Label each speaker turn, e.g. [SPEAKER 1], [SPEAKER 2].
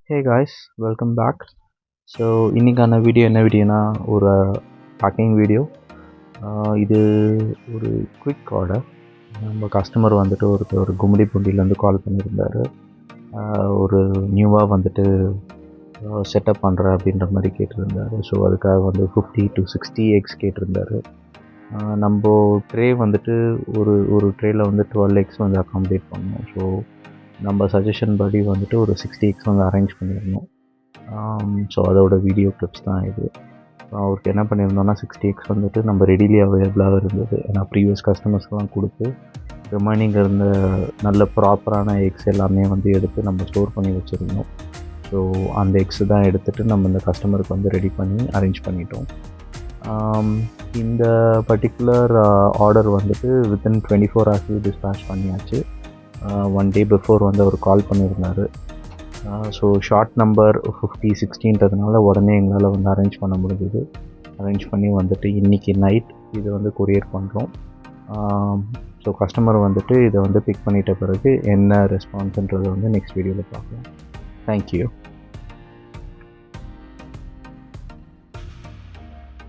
[SPEAKER 1] Hey guys, welcome back. So இன்றைக்கான video என்ன வீடியோனா ஒரு பேக்கிங் வீடியோ. இது ஒரு குவிக் ஆர்டர். நம்ம கஸ்டமர் வந்துட்டு ஒரு கும்மிடிப்பூண்டிலேருந்து கால் பண்ணியிருந்தார். ஒரு நியூவாக வந்துட்டு செட்டப் பண்ணுறேன் அப்படின்ற மாதிரி கேட்டிருந்தார். ஸோ அதுக்காக வந்து 50 to 60 எக்ஸ் கேட்டிருந்தார். நம்ம ட்ரே வந்துட்டு ஒரு ட்ரேயில் வந்து 12 எக்ஸ் வந்து அக்காமடேட் பண்ணோம். ஸோ நம்ம சஜஷன் படி வந்துட்டு ஒரு 60 எக்ஸ் வந்து அரேஞ்ச் பண்ணியிருந்தோம். ஸோ அதோட வீடியோ கிளிப்ஸ் தான் இது. அவருக்கு என்ன பண்ணியிருந்தோன்னா 60 எக்ஸ் வந்துட்டு நம்ம ரெடிலி அவைலபிளாக இருந்தது. ஏன்னா ப்ரீவியஸ் கஸ்டமர்ஸ்க்கெலாம் கொடுத்து ரிமைனிங் இருந்த நல்ல ப்ராப்பரான எக்ஸ் எல்லாமே வந்து எடுத்து நம்ம ஸ்டோர் பண்ணி வச்சுருந்தோம். ஸோ அந்த எக்ஸு தான் எடுத்துகிட்டு நம்ம இந்த கஸ்டமருக்கு வந்து ரெடி பண்ணி அரேஞ்ச் பண்ணிட்டோம். இந்த பர்டிகுலர் ஆர்டர் வந்துட்டு வித்தின் 24 hours டிஸ்பேச் பண்ணியாச்சு. 1 day பிஃபோர் வந்து அவர் கால் பண்ணியிருந்தார். ஸோ ஷார்ட் நம்பர் 50-60ன்றதுனால உடனே எங்களால் வந்து அரேஞ்ச் பண்ண முடிஞ்சுது. அரேஞ்ச் பண்ணி வந்துட்டு இன்றைக்கி நைட் இதை வந்து கொரியர் பண்ணுறோம். ஸோ கஸ்டமர் வந்துட்டு இதை வந்து பிக் பண்ணிட்ட பிறகு என்ன ரெஸ்பான்ஸுன்றதை வந்து நெக்ஸ்ட் வீடியோவில் பார்க்கலாம். தேங்க்யூ.